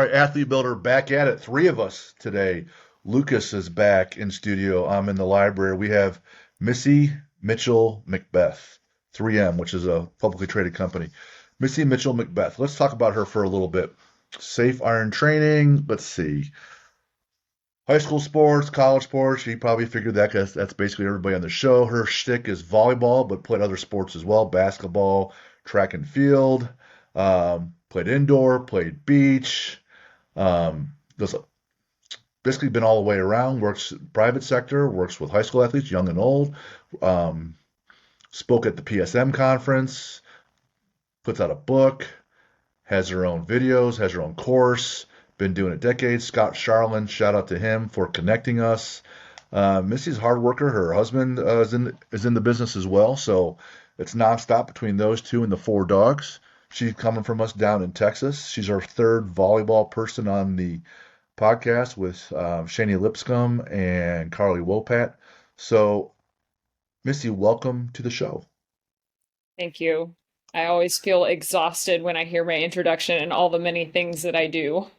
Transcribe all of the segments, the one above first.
right, Athlete Builder back at it. Three of us today. Lucas is back in studio. I'm in the library. We have Missy Mitchell McBeth, 3M, which is a publicly traded company. Missy Mitchell McBeth. Let's talk about her for a little bit. Safe iron training. Let's see. High school sports, college sports. You probably figured that because that's basically everybody on the show. Her shtick is volleyball, but played other sports as well: basketball, track and field. Played indoor, played beach. Does basically been all the way around. Works private sector, works with high school athletes, young and old. Um, Spoke at the PSM conference. Puts out a book. Has her own videos. Has her own course. Been doing it decades. Scott Charlin, shout out to him for connecting us. Missy's a hard worker. Her husband is in the business as well, so it's nonstop between those two and the four dogs. She's coming from us down in Texas. She's our third volleyball person on the podcast with Shani Lipscomb and Carly Wopat. So, Missy, welcome to the show. Thank you. I always feel exhausted when I hear my introduction and all the many things that I do.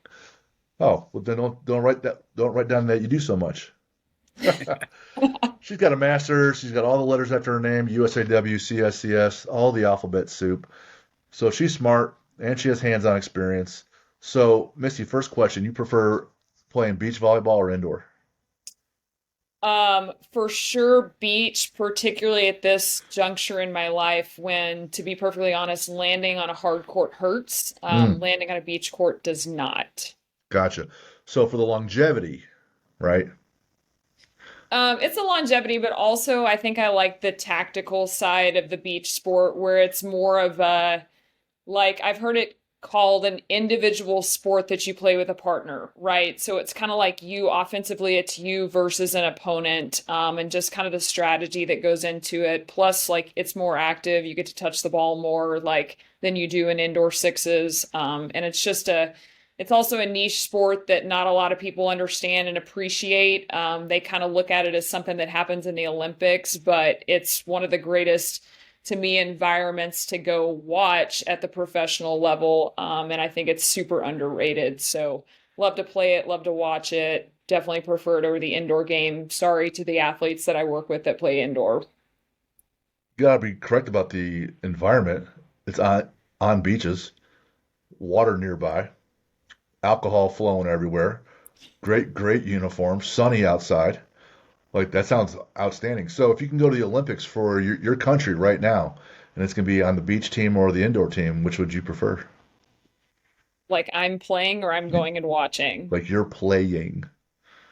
Oh, well then don't write down that you do so much. She's got a master's. She's got all the letters after her name: USAW, CSCS, all the alphabet soup. So she's smart and she has hands-on experience. So, Missy, first question: you prefer playing beach volleyball or indoor? For sure, beach, particularly at this juncture in my life when, to be perfectly honest, landing on a hard court hurts. Mm, Landing on a beach court does not. gotcha. So for the longevity, right? It's a longevity, but also I think I like the tactical side of the beach sport where it's more of a, like, I've heard it called an individual sport that you play with a partner, right? So it's kind of like you offensively, it's you versus an opponent, and just kind of the strategy that goes into it. Plus, like, it's more active. You get to touch the ball more, like, than you do in indoor sixes. And it's also a niche sport that not a lot of people understand and appreciate. They kind of look at it as something that happens in the Olympics, but it's one of the greatest, to me, environments to go watch at the professional level. And I think it's super underrated. So love to play it, love to watch it. Definitely prefer it over the indoor game. Sorry to the athletes that I work with that play indoor. You gotta be correct about the environment. It's on beaches, water nearby, alcohol flowing everywhere. Great uniforms, sunny outside. Like that sounds outstanding. So if you can go to the Olympics for your country right now, and it's gonna be on the beach team or the indoor team, which would you prefer? Like I'm playing or I'm You, going and watching. like you're playing,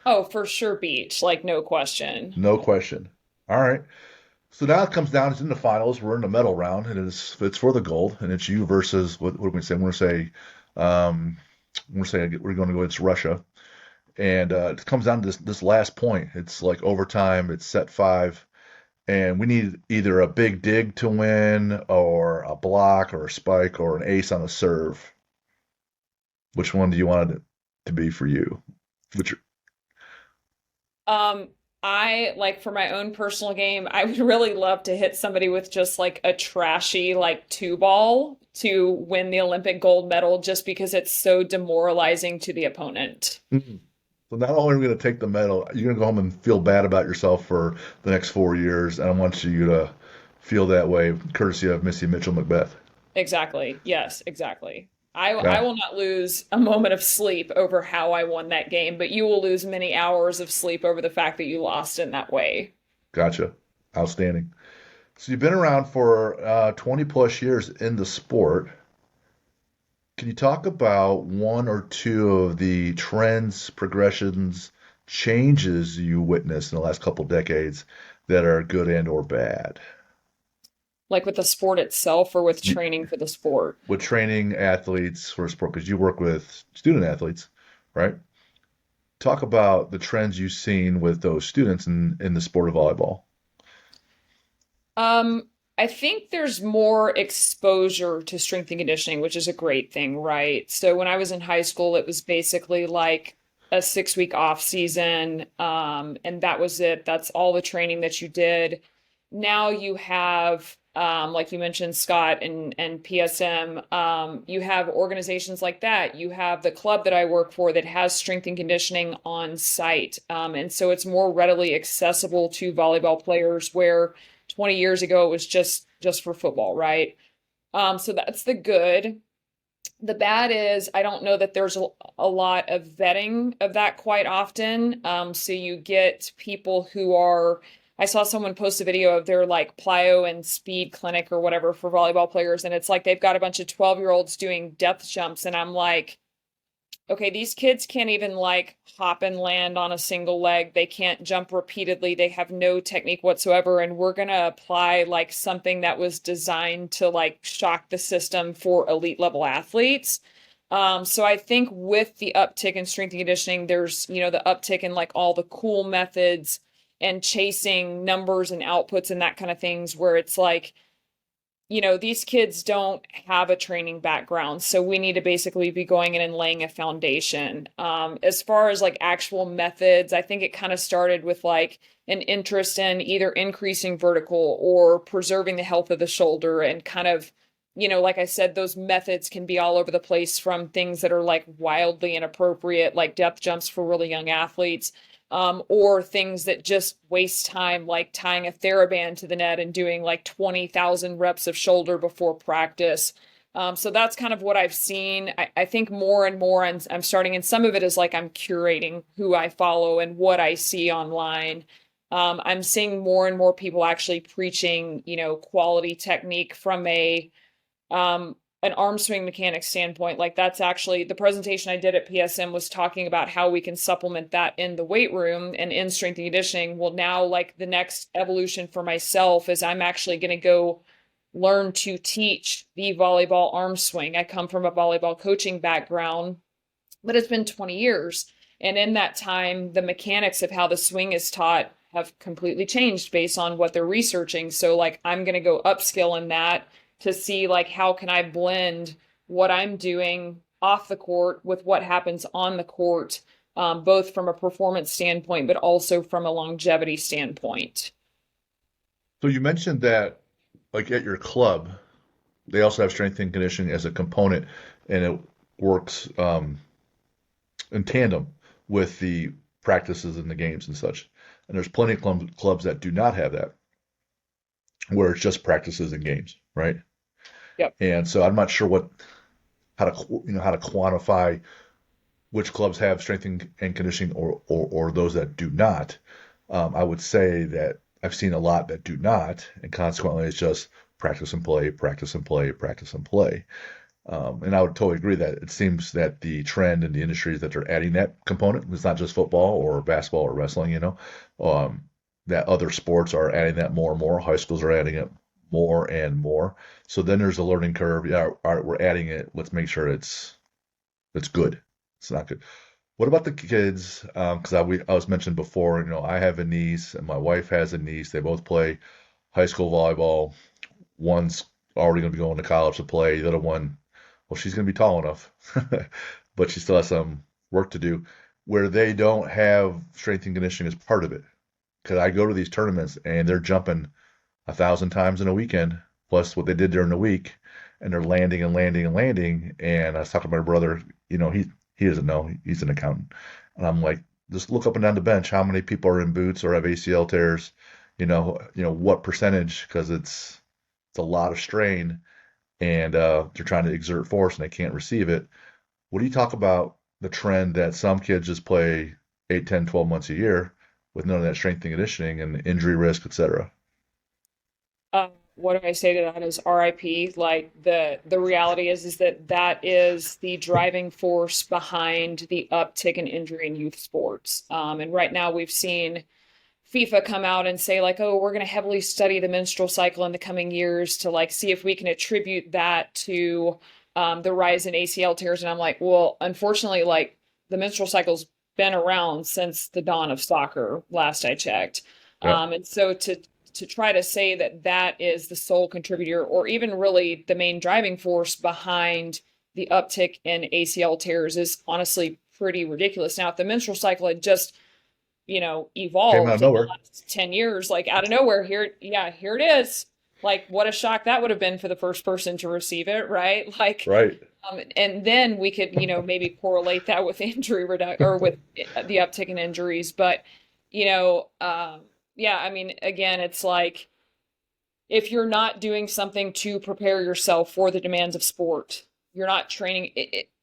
Oh, for sure, beach, like no question. no question. All right. So now it comes down. It's in the finals. We're in the medal round, and it's for the gold, and it's you versus what do we say? We're going to go against Russia, and it comes down to this last point. It's like overtime. It's set five, and we need either a big dig to win, or a block, or a spike, or an ace on a serve. Which one do you want it to be for you? Which Um, I like for my own personal game, I would really love to hit somebody with just like a trashy like two ball to win the Olympic gold medal just because it's so demoralizing to the opponent. So not only are we going to take the medal, you're going to go home and feel bad about yourself for the next 4 years, and I want you to feel that way, courtesy of Missy Mitchell McBeth. Exactly. Yes, exactly. I Yeah, will not lose a moment of sleep over how I won that game, but you will lose many hours of sleep over the fact that you lost in that way. gotcha. Outstanding. So you've been around for 20 plus years in the sport. Can you talk about one or two of the trends, progressions, changes you witnessed in the last couple decades that are good and or bad? Like with the sport itself or with You, training for the sport. with training athletes for sport, because you work with student athletes, right? Talk about the trends you've seen with those students in the sport of volleyball. Um, I think there's more exposure to strength and conditioning, which is a great thing, right? So when I was in high school, it was basically like a 6 week off season, and that was it. That's all the training that you did. now you have, like you mentioned, Scott and PSM, you have organizations like that. You have the club that I work for that has strength and conditioning on site. And so it's more readily accessible to volleyball players where 20 years ago it was just for football, right? So that's the good. The bad is I don't know that there's a lot of vetting of that quite often. So you get people who are, I saw someone post a video of their like plyo and speed clinic or whatever for volleyball players, and it's like they've got a bunch of 12-year-olds doing depth jumps, and I'm like, okay, these kids can't even like hop and land on a single leg. They can't jump repeatedly. They have no technique whatsoever. And we're going to apply like something that was designed to like shock the system for elite level athletes. So I think with the uptick in strength and conditioning, there's, the uptick in like all the cool methods and chasing numbers and outputs and that kind of things where it's like, these kids don't have a training background, so we need to basically be going in and laying a foundation. As far as like actual methods, I think it kind of started with like an interest in either increasing vertical or preserving the health of the shoulder and kind of, like I said, those methods can be all over the place from things that are like wildly inappropriate, like depth jumps for really young athletes, or things that just waste time, like tying a TheraBand to the net and doing like 20,000 reps of shoulder before practice. So that's kind of what I've seen. I think more and more, and I'm starting, and some of it is like I'm curating who I follow and what I see online. I'm seeing more and more people actually preaching, quality technique from an arm swing mechanics standpoint. Like that's actually the presentation I did at PSM was talking about how we can supplement that in the weight room and in strength and conditioning. Well, now like the next evolution for myself is I'm actually going to go learn to teach the volleyball arm swing. I come from a volleyball coaching background, but it's been 20 years. And in that time, the mechanics of how the swing is taught have completely changed based on what they're researching. So like I'm going to go upskill in that to see like how can I blend what I'm doing off the court with what happens on the court, both from a performance standpoint, but also from a longevity standpoint. So you mentioned that, like at your club, they also have strength and conditioning as a component, and it works in tandem with the practices and the games and such. And there's plenty of clubs that do not have that, where it's just practices and games, right? Yep. And so I'm not sure how to quantify which clubs have strength and conditioning or those that do not. I would say that I've seen a lot that do not, and consequently it's just practice and play, practice and play, practice and play. And I would totally agree that it seems that the trend in the industry is that they're adding that component. It's not just football or basketball or wrestling, that other sports are adding that more and more. High schools are adding it more and more. So then there's a learning curve. Yeah, all right, we're adding it. Let's make sure it's good. It's not good. What about the kids? Because I was mentioned before, I have a niece and my wife has a niece. They both play high school volleyball. One's already going to be going to college to play. The other one, well, she's going to be tall enough, but she still has some work to do where they don't have strength and conditioning as part of it. Because I go to these tournaments and they're jumping 1,000 times in a weekend, plus what they did during the week, and they're landing and landing and landing. And I was talking to my brother, he doesn't know, he's an accountant. And I'm like, just look up and down the bench, how many people are in boots or have ACL tears, what percentage, because it's a lot of strain and they're trying to exert force and they can't receive it. What do you talk about the trend that some kids just play 8, 10, 12 months a year with none of that strength and conditioning and injury risk, et cetera? What do I say to that is RIP. Like the reality is that is the driving force behind the uptick in injury in youth sports. And right now we've seen FIFA come out and say like, oh, we're going to heavily study the menstrual cycle in the coming years to like see if we can attribute that to the rise in ACL tears. And I'm like, well, unfortunately, like the menstrual cycle's been around since the dawn of soccer, last I checked. Yeah. And so to try to say that that is the sole contributor or even really the main driving force behind the uptick in ACL tears is honestly pretty ridiculous. Now, if the menstrual cycle had just Came out evolved of in the nowhere. last 10 years, like out of nowhere. Here it is. Like, what a shock that would have been for the first person to receive it, right? Like, Right. and then we could, maybe correlate that with injury reduction or with the uptick in injuries. But, you know, um, yeah, I mean, again, it's like if you're not doing something to prepare yourself for the demands of sport, you're not training.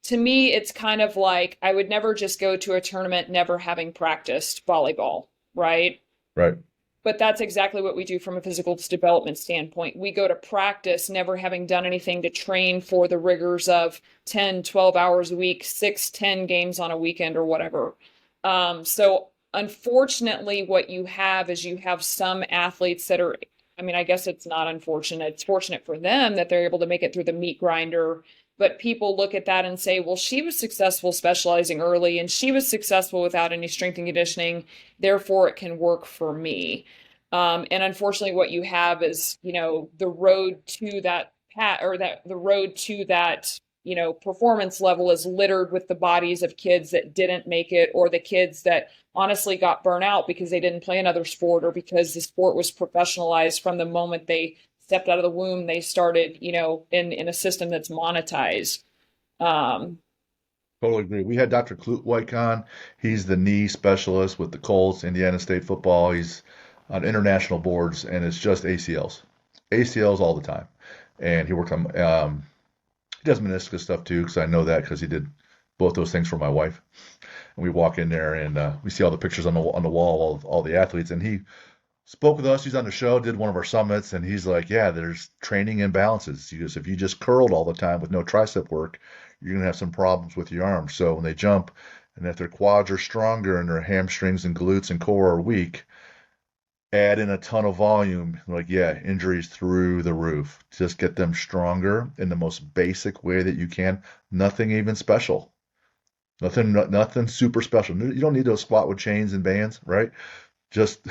To me, it's kind of like I would never just go to a tournament never having practiced volleyball, right? Right. But that's exactly what we do from a physical development standpoint. We go to practice never having done anything to train for the rigors of 10, 12 hours a week, 6, 10 games on a weekend or whatever. So unfortunately, what you have is you have some athletes that are, I mean, I guess it's not unfortunate. It's fortunate for them that they're able to make it through the meat grinder. But people look at that and say, well, she was successful specializing early and she was successful without any strength and conditioning. Therefore, it can work for me. And unfortunately, what you have is, the road to that pat or that the road to that, performance level is littered with the bodies of kids that didn't make it or the kids that honestly got burnt out because they didn't play another sport or because the sport was professionalized from the moment they stepped out of the womb. They started, in a system that's monetized. Um, Totally agree. We had Dr. Klutwijk on. He's the knee specialist with the Colts, Indiana State football. He's on international boards, and it's just ACLs, ACLs all the time. And he worked on, he does meniscus stuff too, because I know that because he did both those things for my wife. And we walk in there and we see all the pictures on the wall of all the athletes. And he spoke with us. He's on the show, did one of our summits, and he's like, "Yeah, there's training imbalances. He goes, if you just curled all the time with no tricep work, you're gonna have some problems with your arms. So when they jump, and if their quads are stronger and their hamstrings and glutes and core are weak, add in a ton of volume. Like, yeah, injuries through the roof. Just get them stronger in the most basic way that you can. Nothing even special. Nothing super special. You don't need to squat with chains and bands, right? Just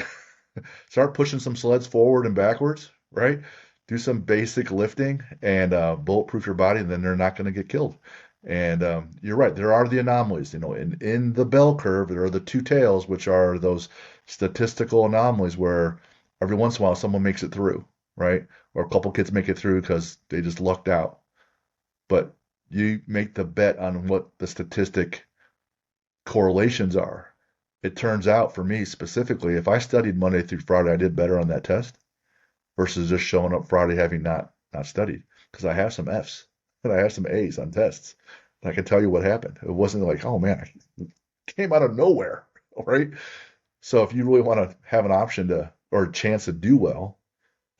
start pushing some sleds forward and backwards, right? Do some basic lifting and bulletproof your body, and then they're not going to get killed. And you're right, there are the anomalies. In the bell curve, there are the two tails, which are those statistical anomalies where every once in a while someone makes it through, right? Or a couple kids make it through because they just lucked out. But you make the bet on what the statistic correlations are. It turns out for me specifically, if I studied Monday through Friday, I did better on that test versus just showing up Friday having not studied. Because I have some F's and I have some A's on tests. And I can tell you what happened. It wasn't like, oh man, I came out of nowhere, right? So if you really want to have an option to or a chance to do well,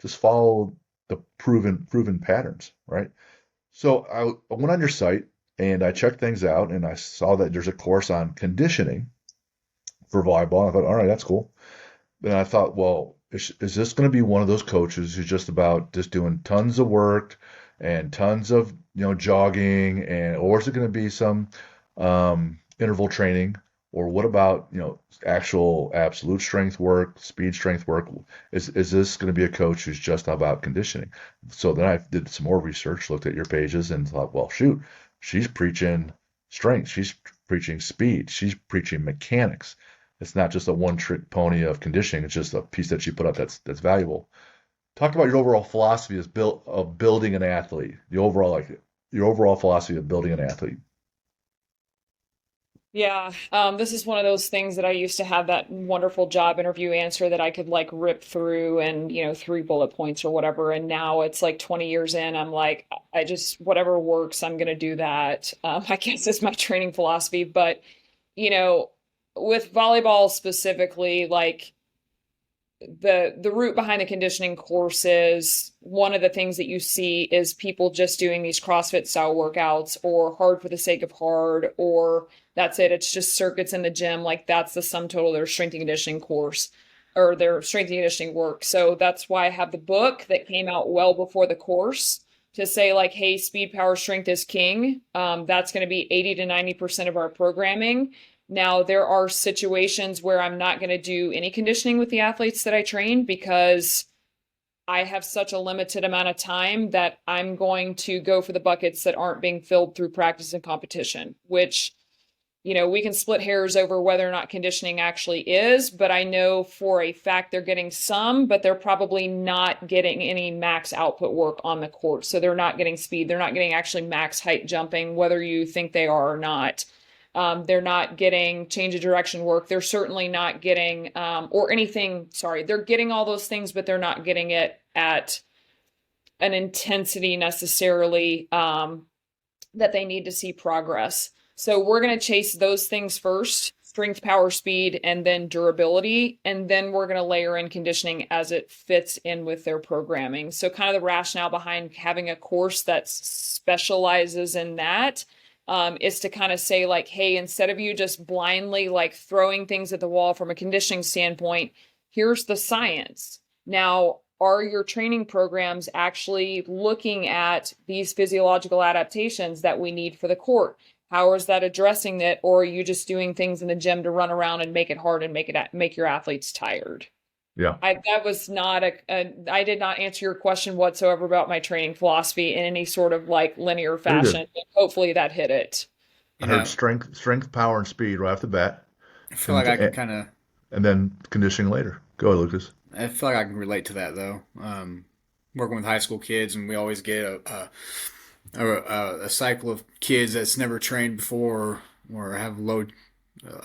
just follow the proven patterns, right? So I went on your site and I checked things out and I saw that there's a course on conditioning for volleyball. I thought, all right, that's cool. Then I thought, well, is this going to be one of those coaches who's just about just doing tons of work and tons of jogging, and or is it going to be some interval training, or what about actual absolute strength work, speed strength work? Is this going to be a coach who's just about conditioning? So then I did some more research, looked at your pages, and thought, well, shoot, she's preaching strength, she's preaching speed, she's preaching mechanics. It's not just a one-trick pony of conditioning. It's just a piece that you put up that's valuable. Talk about your overall philosophy of building an athlete. Your overall philosophy of building an athlete. Yeah, this is one of those things that I used to have that wonderful job interview answer that I could like rip through and, three bullet points or whatever. And now it's like 20 years in, I'm like, I just, whatever works, I'm going to do that. I guess it's my training philosophy. But, you know, with volleyball specifically, like the root behind the conditioning courses, one of the things that you see is people just doing these CrossFit style workouts or hard for the sake of hard, or that's it. It's just circuits in the gym. Like that's the sum total of their strength and conditioning course or their strength and conditioning work. So that's why I have the book that came out well before the course to say like, hey, speed, power, strength is king. That's going to be 80 to 90% of our programming. Now, there are situations where I'm not going to do any conditioning with the athletes that I train because I have such a limited amount of time that I'm going to go for the buckets that aren't being filled through practice and competition, which we can split hairs over whether or not conditioning actually is, but I know for a fact they're getting some, but they're probably not getting any max output work on the court. So they're not getting speed. They're not getting actually max height jumping, whether you think they are or not. They're not getting change of direction work. They're certainly not getting, or anything, sorry, they're getting all those things, but they're not getting it at an intensity necessarily that they need to see progress. So we're going to chase those things first, strength, power, speed, and then durability. And then we're going to layer in conditioning as it fits in with their programming. So kind of the rationale behind having a course that specializes in that is to kind of say like, hey, instead of you just blindly like throwing things at the wall from a conditioning standpoint, here's the science. Now, are your training programs actually looking at these physiological adaptations that we need for the court? How is that addressing it? Or are you just doing things in the gym to run around and make it hard and make your athletes tired? Yeah. That was not I did not answer your question whatsoever about my training philosophy in any sort of like linear Very good. fashion. Hopefully that hit it. I You heard know, strength, power, and speed right off the bat, I feel like and I can kind of, and then conditioning later. Go ahead, Lucas. I feel like I can relate to that though. Working with high school kids, and we always get a cycle of kids that's never trained before or have a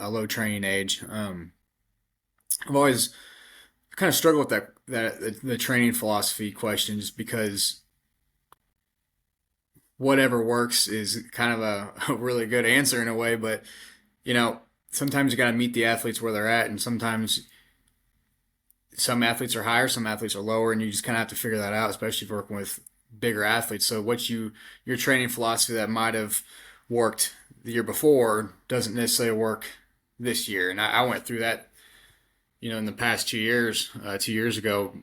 low training age. I've always kind of struggled with the training philosophy question, just because whatever works is kind of a really good answer in a way, but sometimes you got to meet the athletes where they're at, and sometimes some athletes are higher, some athletes are lower, and you just kind of have to figure that out, especially if you're working with bigger athletes. So your training philosophy that might have worked the year before doesn't necessarily work this year. And I went through that, in the past 2 years. 2 years ago,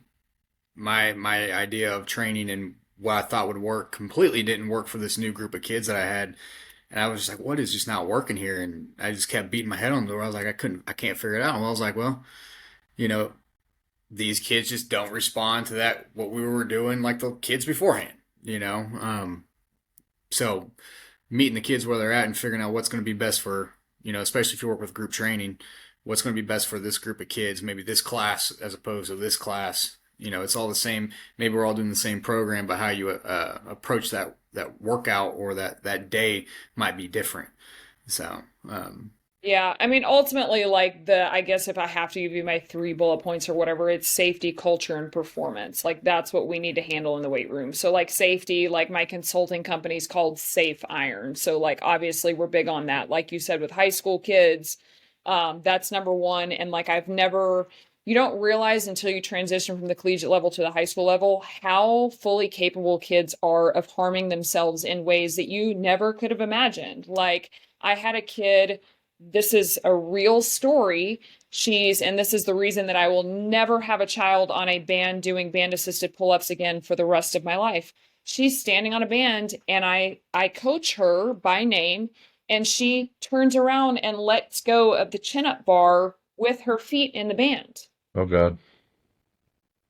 my idea of training and what I thought would work completely didn't work for this new group of kids that I had. And I was just like, what is just not working here? And I just kept beating my head on the door. I was like, I can't figure it out. And I was like, well, you know, these kids just don't respond to that, what we were doing like the kids beforehand. So meeting the kids where they're at and figuring out what's going to be best for, especially if you work with group training, what's going to be best for this group of kids, maybe this class as opposed to this class. It's all the same. Maybe we're all doing the same program, but how you approach that workout or that day might be different. So, Yeah, I mean, ultimately, like I guess if I have to give you my 3 bullet points or whatever, it's safety, culture, and performance. Like that's what we need to handle in the weight room. So like safety, like my consulting company is called Safe Iron. So like obviously we're big on that. Like you said with high school kids, that's number one. And like you don't realize until you transition from the collegiate level to the high school level how fully capable kids are of harming themselves in ways that you never could have imagined. Like I had a kid. This is a real story. And this is the reason that I will never have a child on a band doing band assisted pull-ups again for the rest of my life. She's standing on a band and I coach her by name and she turns around and lets go of the chin-up bar with her feet in the band. Oh God.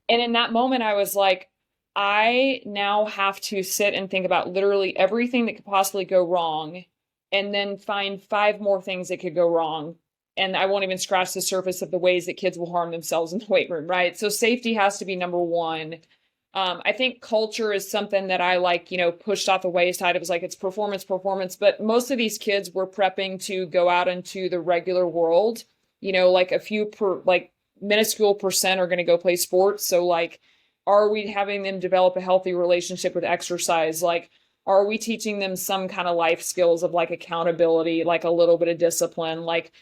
And in that moment, I was like, I now have to sit and think about literally everything that could possibly go wrong and then find 5 more things that could go wrong. And I won't even scratch the surface of the ways that kids will harm themselves in the weight room, right? So safety has to be number one. I think culture is something that I pushed off the wayside. It was like, it's performance, but most of these kids were prepping to go out into the regular world. Like a few minuscule percent are going to go play sports. So like, are we having them develop a healthy relationship with exercise? Like, are we teaching them some kind of life skills of like accountability, like a little bit of discipline? Like,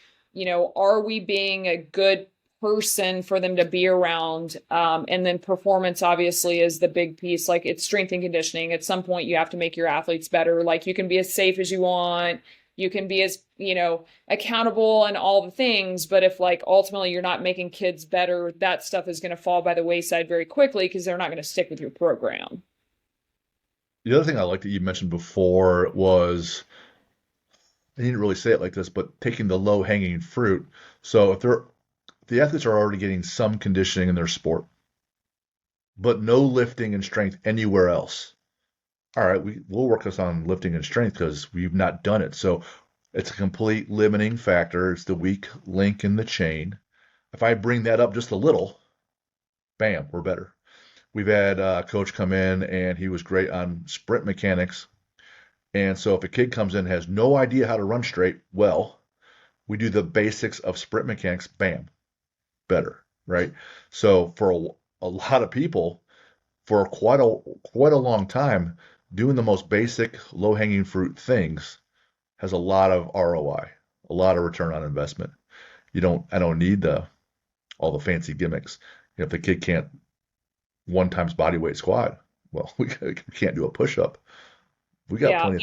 are we being a good person for them to be around? And then performance obviously is the big piece. Like it's strength and conditioning. At some point you have to make your athletes better. Like you can be as safe as you want. You can be as, accountable and all the things. But if like ultimately you're not making kids better, that stuff is going to fall by the wayside very quickly because they're not going to stick with your program. The other thing I like that you mentioned before was, I didn't really say it like this, but taking the low hanging fruit. So if the athletes are already getting some conditioning in their sport, but no lifting and strength anywhere else. All right, we'll work us on lifting and strength because we've not done it. So It's a complete limiting factor. It's the weak link in the chain. If I bring that up just a little, bam, we're better. We've had a coach come in and he was great on sprint mechanics. And so if a kid comes in and has no idea how to run straight, well, we do the basics of sprint mechanics, bam, better, right? So for a lot of people, for quite a long time, doing the most basic, low-hanging fruit things has a lot of ROI, a lot of return on investment. I don't need all the fancy gimmicks. If the kid can't one times body weight squat, well, we can't do a push up. We got Yeah. plenty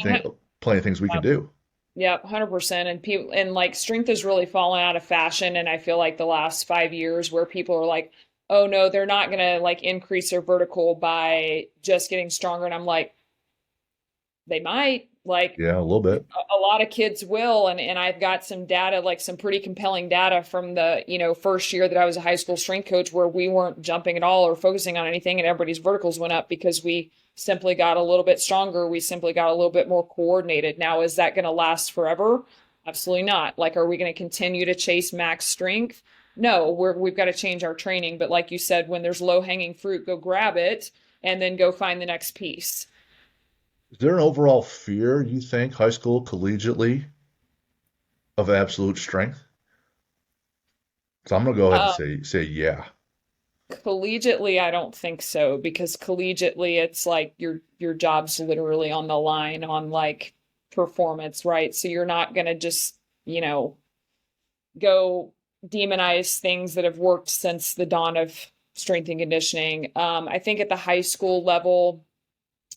of things we can do. Yep, 100%. And people and like strength has really fallen out of fashion. And I feel like the last 5 years where people are like, oh no, they're not gonna like increase their vertical by just getting stronger. And I'm like, they might. Like Yeah, a little bit. a lot of kids will, and I've got some data, like some pretty compelling data from the, first year that I was a high school strength coach where we weren't jumping at all or focusing on anything and everybody's verticals went up because we simply got a little bit stronger. We simply got a little bit more coordinated. Now, is that going to last forever? Absolutely not. Like, are we going to continue to chase max strength? No, we've got to change our training. But like you said, when there's low hanging fruit, go grab it and then go find the next piece. Is there an overall fear, you think, high school, collegiately, of absolute strength? So I'm gonna go ahead and Uh, say yeah. Collegiately, I don't think so because collegiately it's like your job's literally on the line on like performance, right? So you're not gonna just, you know, go demonize things that have worked since the dawn of strength and conditioning. I think at the high school level,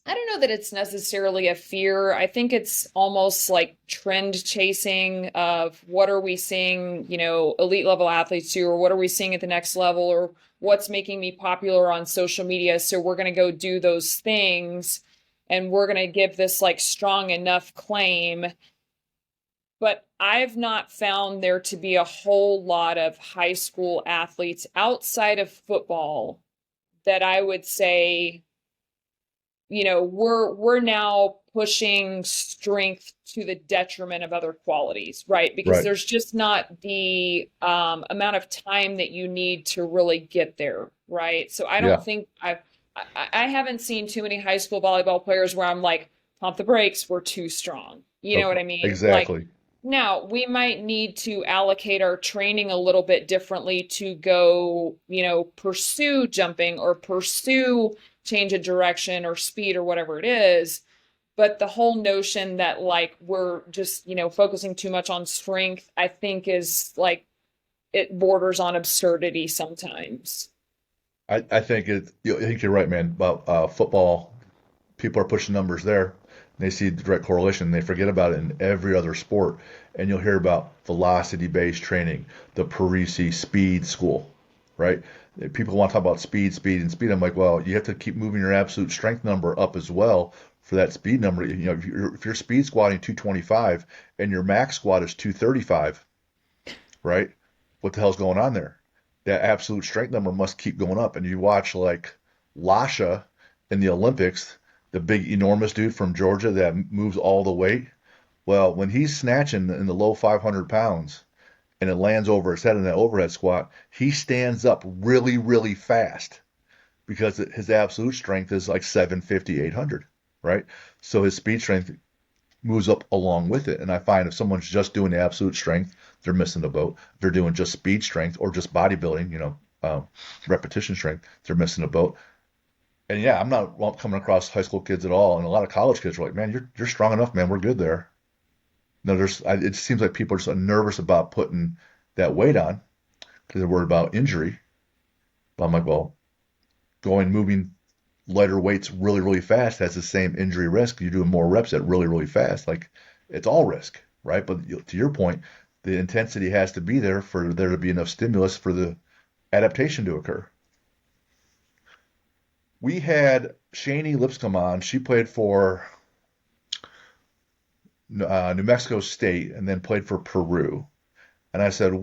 I don't know that it's necessarily a fear. I think it's almost like trend chasing of what are we seeing, elite level athletes do, or what are we seeing at the next level, or what's making me popular on social media. So we're going to go do those things and we're going to give this like strong enough claim. But I've not found there to be a whole lot of high school athletes outside of football that I would say we're now pushing strength to the detriment of other qualities, right? Because Right. there's just not the amount of time that you need to really get there, right? So I don't Yeah. think I haven't seen too many high school volleyball players where I'm like, pump the brakes, we're too strong. You know Okay. what I mean? Like Exactly. now we might need to allocate our training a little bit differently to go, pursue jumping or pursue change of direction or speed or whatever it is. But the whole notion that like we're just, focusing too much on strength, I think is like it borders on absurdity sometimes. I think you're right, man. About football, people are pushing numbers there. They see the direct correlation. They forget about it in every other sport. And you'll hear about velocity-based training, the Parisi speed school, right? People want to talk about speed, speed, and speed. I'm like, well, you have to keep moving your absolute strength number up as well for that speed number. If you're speed squatting 225 and your max squat is 235, right? What the hell's going on there? That absolute strength number must keep going up. And you watch like Lasha in the Olympics, the big enormous dude from Georgia that moves all the weight. Well, when he's snatching in the low 500 pounds and it lands over his head in that overhead squat, he stands up really, really fast because his absolute strength is like 750, 800, right? So his speed strength moves up along with it. And I find if someone's just doing the absolute strength, they're missing the boat. If they're doing just speed strength or just bodybuilding, repetition strength, they're missing the boat. And yeah, I'm not coming across high school kids at all, and a lot of college kids are like, "Man, you're strong enough, man. We're good there." No, it seems like people are just nervous about putting that weight on because they're worried about injury. But I'm like, well, moving lighter weights really, really fast has the same injury risk. You're doing more reps at really, really fast. Like it's all risk, right? But to your point, the intensity has to be there for there to be enough stimulus for the adaptation to occur. We had Shani Lipscomb on. She played for New Mexico State and then played for Peru. And I said,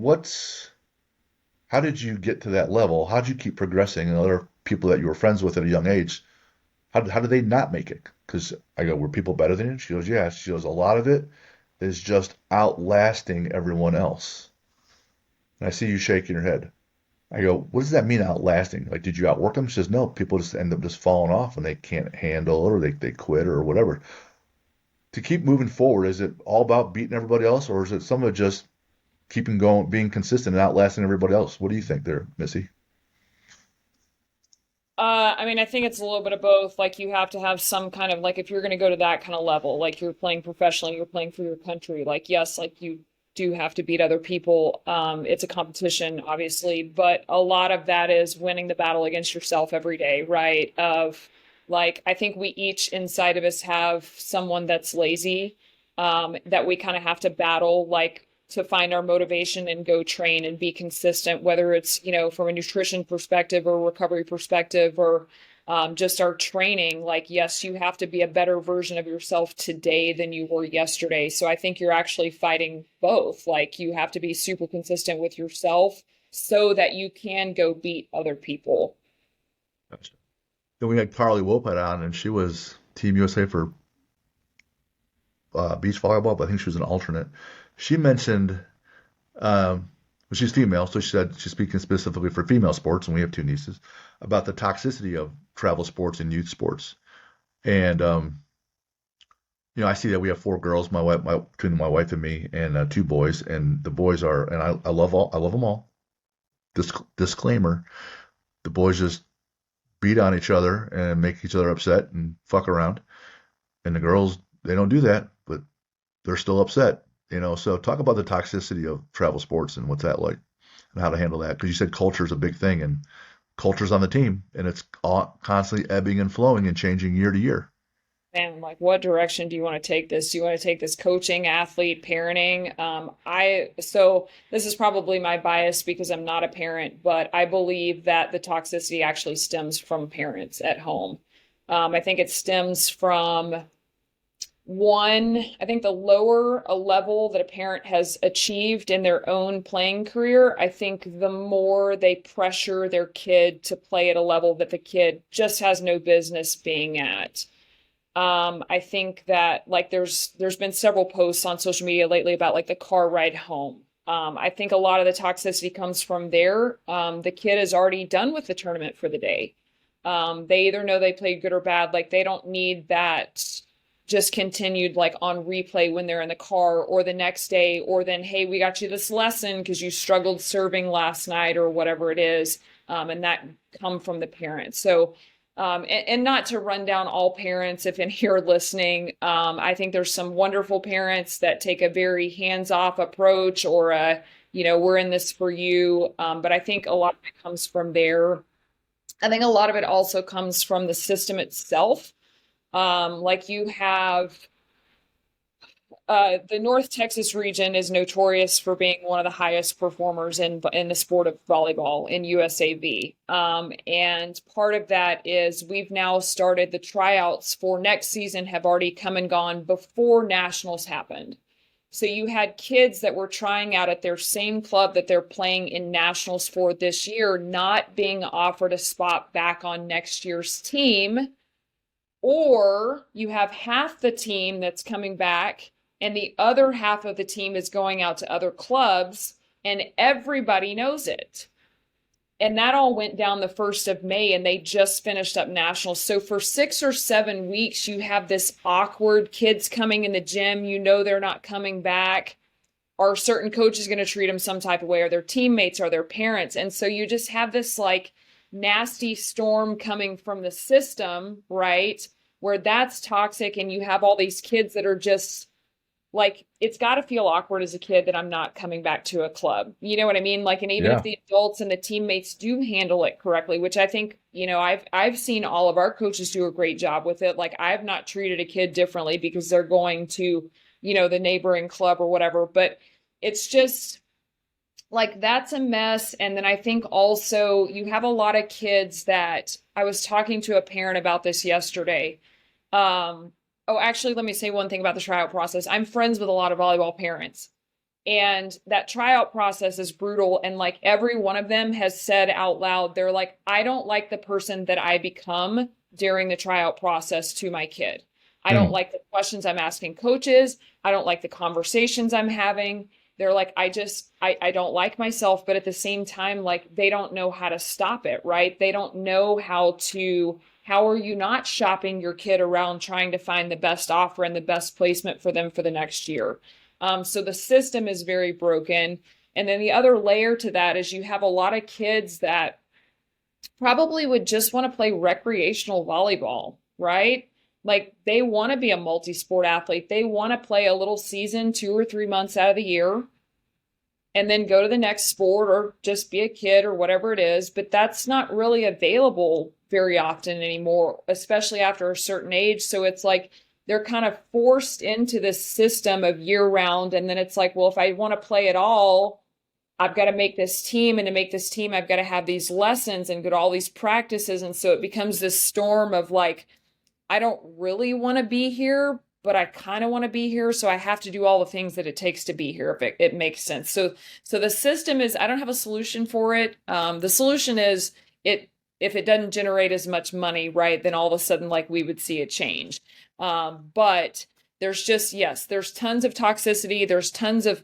how did you get to that level? How did you keep progressing? And other people that you were friends with at a young age, how did they not make it? Because I go, were people better than you? She goes, yeah. She goes, a lot of it, is just outlasting everyone else. And I see you shaking your head. I go, what does that mean outlasting? Like, did you outwork them? She says, no, people just end up just falling off and they can't handle it or they quit or whatever. To keep moving forward, is it all about beating everybody else or is it some of it just keeping going, being consistent and outlasting everybody else? What do you think there, Missy? I mean, I think it's a little bit of both. Like, you have to have some kind of, like, if you're going to go to that kind of level, like you're playing professionally, you're playing for your country. Like, yes, like you do have to beat other people. It's a competition, obviously, but a lot of that is winning the battle against yourself every day, right? Of like, I think we each inside of us have someone that's lazy, that we kind of have to battle, like to find our motivation and go train and be consistent, whether it's, from a nutrition perspective or recovery perspective or just our training. Like, yes, you have to be a better version of yourself today than you were yesterday. So I think you're actually fighting both. Like, you have to be super consistent with yourself so that you can go beat other people. Gotcha. Then we had Carly Wopat on, and she was Team USA for beach volleyball, but I think she was an alternate. She mentioned, well, she's female, so she said she's speaking specifically for female sports, and we have two nieces, about the toxicity of travel sports and youth sports. And I see that we have four girls, between my wife and me, and two boys, and the boys are, and I love them all. Disclaimer: the boys just beat on each other and make each other upset and fuck around, and the girls, they don't do that, but they're still upset. So talk about the toxicity of travel sports and what's that like and how to handle that. Because you said culture is a big thing and culture's on the team and it's constantly ebbing and flowing and changing year to year. And like, what direction do you want to take this? Do you want to take this coaching, athlete, parenting? So this is probably my bias because I'm not a parent, but I believe that the toxicity actually stems from parents at home. I think it stems from I think the lower a level that a parent has achieved in their own playing career, I think the more they pressure their kid to play at a level that the kid just has no business being at. I think that like there's been several posts on social media lately about like the car ride home. I think a lot of the toxicity comes from there. The kid is already done with the tournament for the day. They either know they played good or bad. Like they don't need that just continued like on replay when they're in the car or the next day, or then, hey, we got you this lesson because you struggled serving last night or whatever it is. And that come from the parents. So, and not to run down all parents, if any are listening, I think there's some wonderful parents that take a very hands-off approach or we're in this for you. But I think a lot of it comes from there. I think a lot of it also comes from the system itself. Like you have the North Texas region is notorious for being one of the highest performers in the sport of volleyball in USAV. And part of that is we've now started the tryouts for next season have already come and gone before nationals happened. So you had kids that were trying out at their same club that they're playing in nationals for this year, not being offered a spot back on next year's team. Or you have half the team that's coming back and the other half of the team is going out to other clubs and everybody knows it. And that all went down the 1st of May and they just finished up nationals. So for 6 or 7 weeks, you have this awkward kids coming in the gym. They're not coming back. Are certain coaches going to treat them some type of way? Are their teammates? Are their parents? And so you just have this like nasty storm coming from the system, right? Where that's toxic and you have all these kids that are just like, it's got to feel awkward as a kid that I'm not coming back to a club. You know what I mean? Like, and even if the adults and the teammates do handle it correctly, which I think, I've seen all of our coaches do a great job with it. Like I've not treated a kid differently because they're going to, the neighboring club or whatever, but it's just like, that's a mess. And then I think also you have a lot of kids that I was talking to a parent about this yesterday. Actually, let me say one thing about the tryout process. I'm friends with a lot of volleyball parents, and that tryout process is brutal. And like every one of them has said out loud, they're like, I don't like the person that I become during the tryout process to my kid. I don't Mm. like the questions I'm asking coaches. I don't like the conversations I'm having. They're like, I don't like myself, but at the same time, like they don't know how to stop it, right? They don't know how are you not shopping your kid around trying to find the best offer and the best placement for them for the next year? So the system is very broken. And then the other layer to that is you have a lot of kids that probably would just want to play recreational volleyball, right? Like they want to be a multi-sport athlete. They want to play a little season 2 or 3 months out of the year and then go to the next sport or just be a kid or whatever it is. But that's not really available very often anymore, especially after a certain age. So it's like they're kind of forced into this system of year round. And then it's like, well, if I want to play at all, I've got to make this team. And to make this team, I've got to have these lessons and go to all these practices. And so it becomes this storm of like, I don't really want to be here, but I kind of want to be here. So I have to do all the things that it takes to be here, if it makes sense. So the system is, I don't have a solution for it. The solution is if it doesn't generate as much money, right, then all of a sudden, like we would see a change. But there's just, yes, there's tons of toxicity. There's tons of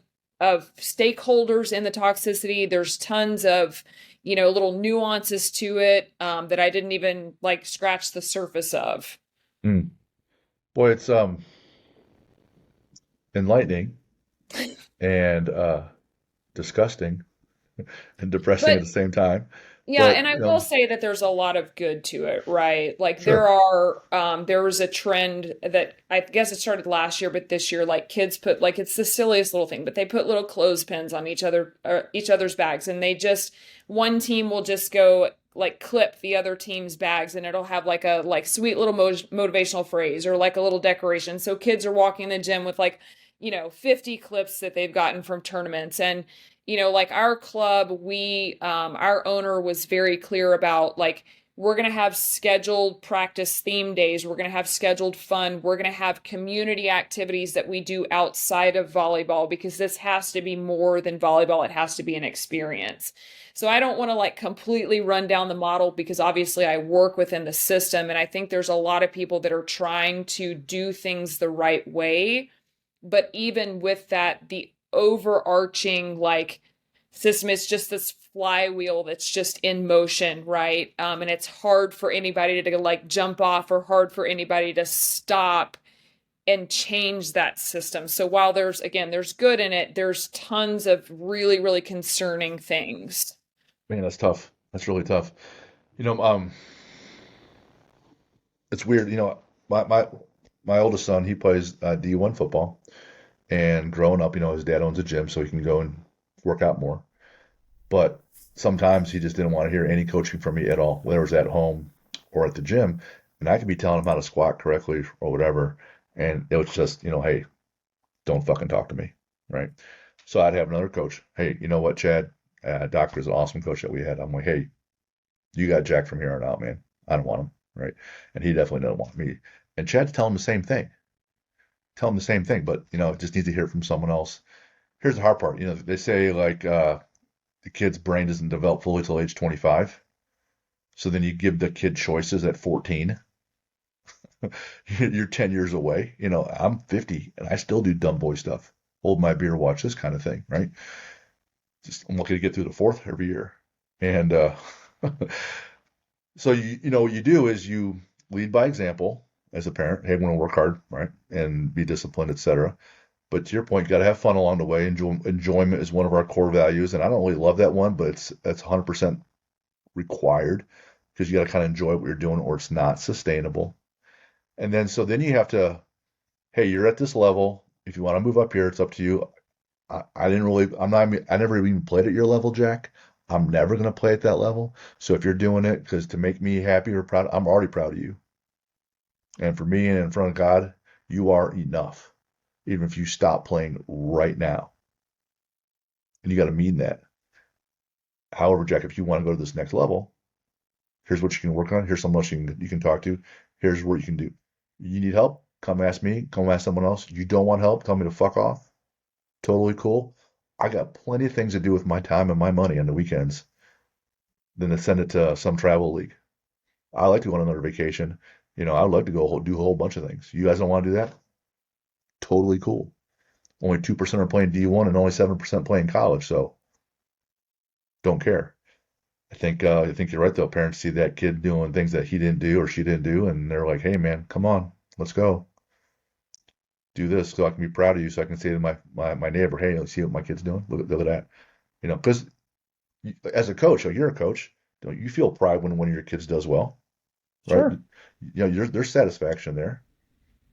stakeholders in the toxicity. There's tons of, little nuances to it that I didn't even like scratch the surface of. Mm. Boy, it's enlightening and disgusting and depressing at But the same time. yeah, But and I will say that there's a lot of good to it, right? Like sure. there was a trend that I guess it started last year, but this year, like kids put like it's the silliest little thing, but they put little clothespins on each other's bags, and one team will just go like clip the other team's bags, and it'll have like a like sweet little motivational phrase or like a little decoration. So kids are walking in the gym with like 50 clips that they've gotten from tournaments. And like our club, our owner was very clear about like, we're going to have scheduled practice theme days. We're going to have scheduled fun. We're going to have community activities that we do outside of volleyball, because this has to be more than volleyball. It has to be an experience. So I don't want to like completely run down the model, because obviously I work within the system. And I think there's a lot of people that are trying to do things the right way. But even with that, the overarching like system is just this flywheel that's just in motion, right? And it's hard for anybody to like jump off, or hard for anybody to stop and change that system. So while there's good in it, there's tons of really, really concerning things. Man, that's tough. That's really tough. You know, um, it's weird. My oldest son, he plays D1 football, and growing up, his dad owns a gym, so he can go and work out more. But sometimes he just didn't want to hear any coaching from me at all, whether it was at home or at the gym. And I could be telling him how to squat correctly or whatever, and it was just, hey, don't fucking talk to me, right? So I'd have another coach. Hey, you know what, Chad? Doctor is an awesome coach that we had. I'm like, hey, you got Jack from here on out, man. I don't want him, right? And he definitely doesn't want me. And Chad's telling him the same thing. Tell him the same thing, but just needs to hear it from someone else. Here's the hard part. They say like the kid's brain doesn't develop fully till age 25. So then you give the kid choices at 14. You're 10 years away. I'm 50 and I still do dumb boy stuff. Hold my beer, watch this kind of thing, right? I'm lucky to get through the fourth every year. And so what you do is you lead by example as a parent. Hey, I want to work hard, right? And be disciplined, etc. But to your point, you got to have fun along the way. Enjoyment is one of our core values, and I don't really love that one, but that's 100% required, because you got to kind of enjoy what you're doing, or it's not sustainable. And then you have to, hey, you're at this level. If you want to move up here, it's up to you. I never even played at your level, Jack. I'm never going to play at that level. So if you're doing it because to make me happy or proud, I'm already proud of you. And for me and in front of God, you are enough, even if you stop playing right now. And you got to mean that. However, Jack, if you want to go to this next level, here's what you can work on. Here's someone else you can talk to. Here's what you can do. You need help? Come ask me. Come ask someone else. You don't want help? Tell me to fuck off. Totally cool. I got plenty of things to do with my time and my money on the weekends than to send it to some travel league. I like to go on another vacation. I'd like to go do a whole bunch of things. You guys don't want to do that? Totally cool. Only 2% are playing D1 and only 7% playing college, so don't care. I think you're right though. Parents see that kid doing things that he didn't do or she didn't do, and they're like, "Hey man, come on, let's go do this, so I can be proud of you, so I can say to my neighbor, hey, let's see what my kid's doing. Look at that." Because as a coach, or you're a coach, don't you feel pride when one of your kids does well, right? Sure. There's satisfaction there.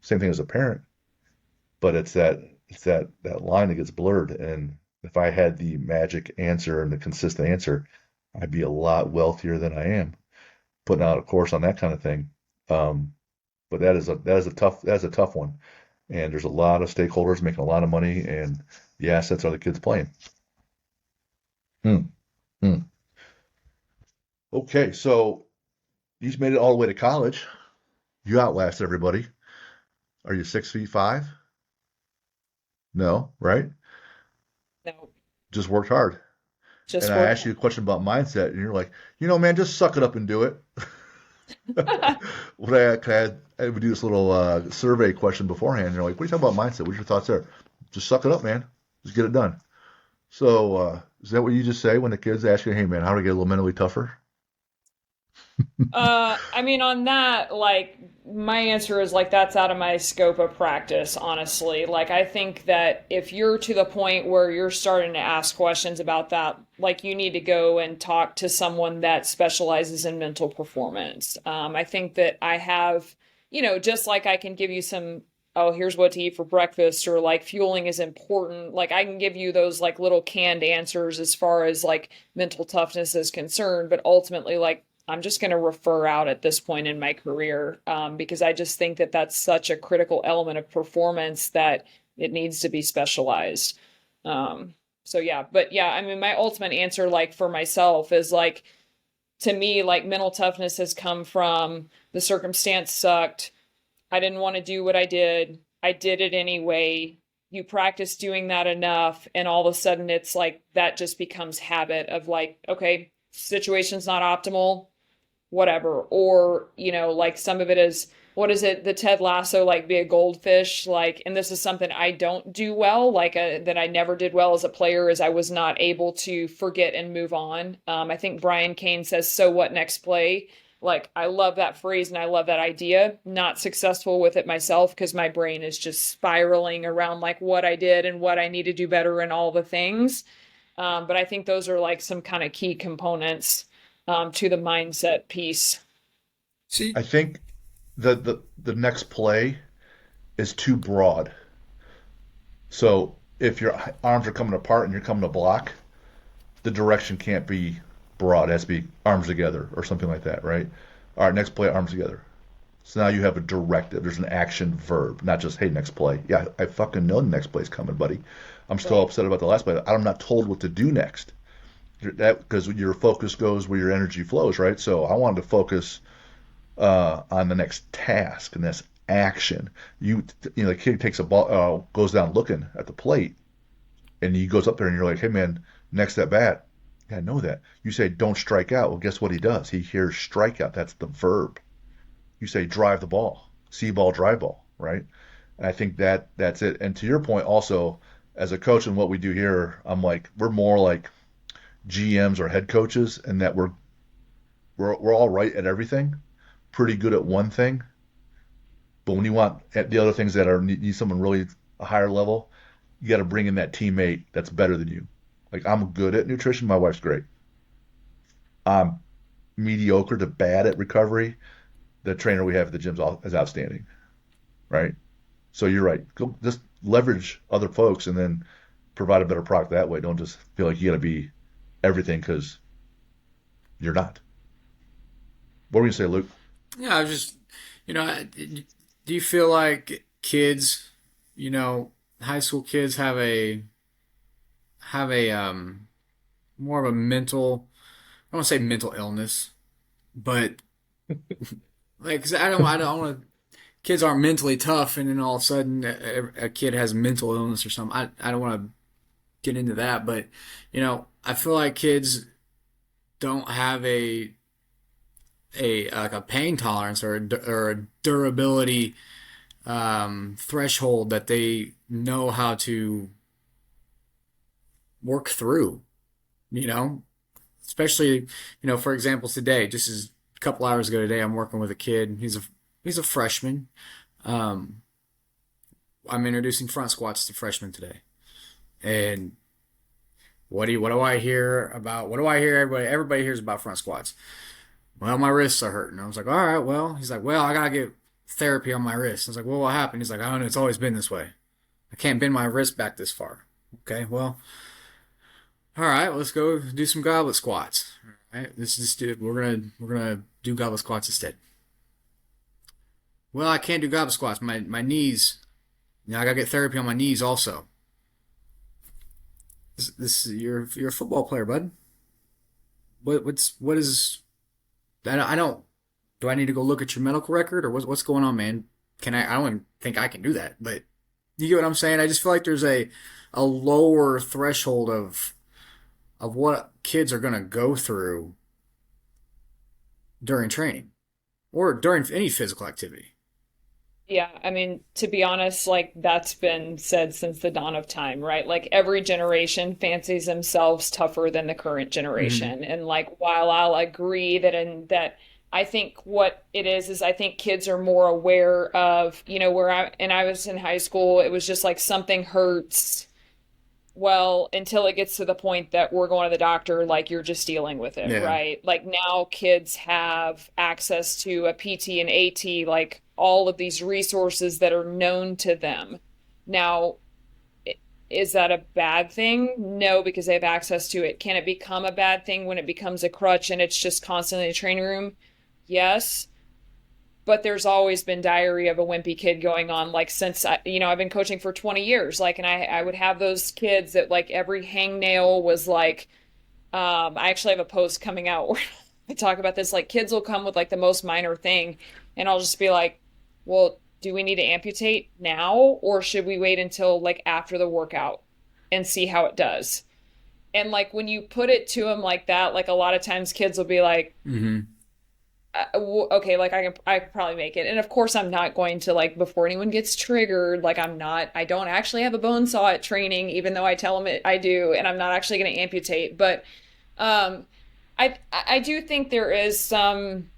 Same thing as a parent, but it's that line that gets blurred. And if I had the magic answer and the consistent answer, I'd be a lot wealthier than I am putting out a course on that kind of thing. Um, but that is a tough one. And there's a lot of stakeholders making a lot of money, and the assets are the kids playing. Hmm. Hmm. Okay, so you made it all the way to college. You outlasted everybody. Are you 6'5"? No, right? No, Just worked hard. And just I work. asked you a question about mindset, and you're like, man, just suck it up and do it. When I would do this little survey question beforehand. You're like, what are you talking about mindset? What's your thoughts there? Just suck it up, man. Just get it done. So, is that what you just say when the kids ask you, hey, man, how do I get a little mentally tougher? I mean, on that, like, my answer is like that's out of my scope of practice, honestly. Like, I think that if you're to the point where you're starting to ask questions about that, like, you need to go and talk to someone that specializes in mental performance. I think that I have, just like I can give you some, oh, here's what to eat for breakfast, or like fueling is important. Like, I can give you those like little canned answers as far as like mental toughness is concerned, but ultimately, like, I'm just going to refer out at this point in my career because I just think that that's such a critical element of performance that it needs to be specialized. So yeah, but yeah, I mean, my ultimate answer, like for myself, is like to me, like mental toughness has come from the circumstance sucked. I didn't want to do what I did. I did it anyway. You practice doing that enough, and all of a sudden, it's like that just becomes habit of like, okay, situation's not optimal, whatever. Or, like some of it is, what is it, the Ted Lasso, like be a goldfish, like, and this is something I don't do well, like that I never did well as a player, is I was not able to forget and move on. I think Brian Kane says, so what next play? Like, I love that phrase and I love that idea. Not successful with it myself because my brain is just spiraling around like what I did and what I need to do better and all the things. But I think those are like some kind of key components to the mindset piece. See, I think the next play is too broad. So if your arms are coming apart and you're coming to block, the direction can't be broad. It has to be arms together or something like that, right? All right, next play, arms together. So now you have a directive. There's an action verb, not just, hey, next play. Yeah, I fucking know the next play's coming, buddy. I'm still Right. upset about the last play. I'm not told what to do next. That because your focus goes where your energy flows, right? So I wanted to focus on the next task and this action. The kid takes a ball, goes down looking at the plate, and he goes up there, and you're like, hey man, next at bat. Yeah, I know that. You say don't strike out. Well, guess what he does? He hears strikeout. That's the verb. You say drive the ball, see ball, drive ball, right? And I think that's it. And to your point, also as a coach and what we do here, I'm like we're more like GMs or head coaches, and that we're all right at everything, pretty good at one thing, but when you want at the other things that are need someone really a higher level, you got to bring in that teammate that's better than you. Like I'm good at nutrition, my wife's great. I'm mediocre to bad at recovery. The trainer we have at the gym is outstanding, right? So you're right. Go just leverage other folks and then provide a better product that way. Don't just feel like you got to be everything because you're not. What were you say, Luke? yeah, I was just, do you feel like kids, you know, high school kids have a more of a mental, I don't want to say mental illness, but like 'cause I don't want to. Kids aren't mentally tough, and then all of a sudden a kid has mental illness or something. I don't want to get into that, but I feel like kids don't have a like a pain tolerance or a durability threshold that they know how to work through, you know, especially, for example, today, just as a couple hours ago today, I'm working with a kid. He's a freshman. Um, I'm introducing front squats to freshmen today. And what do I hear about, what do I hear everybody hears about front squats? Well, my wrists are hurting. I was like, all right, well, he's like, well, I gotta get therapy on my wrist. I was like, well, what happened? He's like, I don't know, it's always been this way. I can't bend my wrist back this far. Okay, well, all right, let's go do some goblet squats. All right, we're gonna do goblet squats instead. Well, I can't do goblet squats. My knees. I gotta get therapy on my knees also. You're a football player, bud. What is I don't do I need to go look at your medical record or what's going on, man? I don't even think I can do that, but you get what I'm saying? I just feel like there's a lower threshold of what kids are gonna go through during training or during any physical activity. Yeah, I mean, to be honest, like that's been said since the dawn of time, right? Like every generation fancies themselves tougher than the current Mm-hmm. generation. And like while I'll agree that I think what it is I think kids are more aware of, where I was in high school, it was just like something hurts. Well, until it gets to the point that we're going to the doctor, like you're just dealing with it, Yeah. right? Like now kids have access to a PT and AT, like all of these resources that are known to them. Now, is that a bad thing? No, because they have access to it. Can it become a bad thing when it becomes a crutch and it's just constantly in the training room? Yes, but there's always been diary of a wimpy kid going on like since I've been coaching for 20 years like and I would have those kids that like every hangnail was like I actually have a post coming out where I talk about this like kids will come with like the most minor thing and I'll just be like, well, do we need to amputate now or should we wait until like after the workout and see how it does? And like when you put it to them like that, like a lot of times kids will be like, Mm-hmm. okay, like I could probably make it. And of course I'm not going to like before anyone gets triggered, like I don't actually have a bone saw at training, even though I tell them I do, and I'm not actually going to amputate. But um, I do think there is some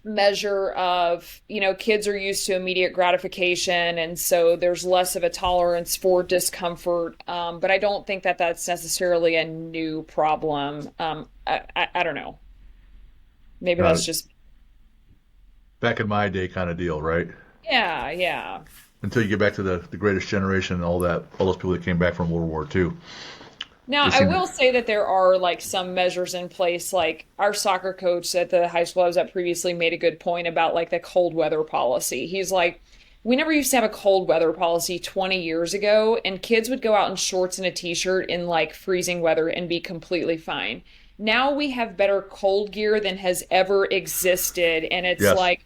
measure of, kids are used to immediate gratification, and so there's less of a tolerance for discomfort. But I don't think that that's necessarily a new problem. I don't know. Maybe Uh, that's just Back in my day kind of deal, right? yeah, yeah. Until you get back to the greatest generation and all that, all those people that came back from World War II. Now, They I seem to, will say that there are like some measures in place. Like our soccer coach at the high school I was at previously made a good point about like the cold weather policy. He's like, we never used to have a cold weather policy 20 years ago, and kids would go out in shorts and a t-shirt in like freezing weather and be completely fine. Now we have better cold gear than has ever existed, and it's yes. like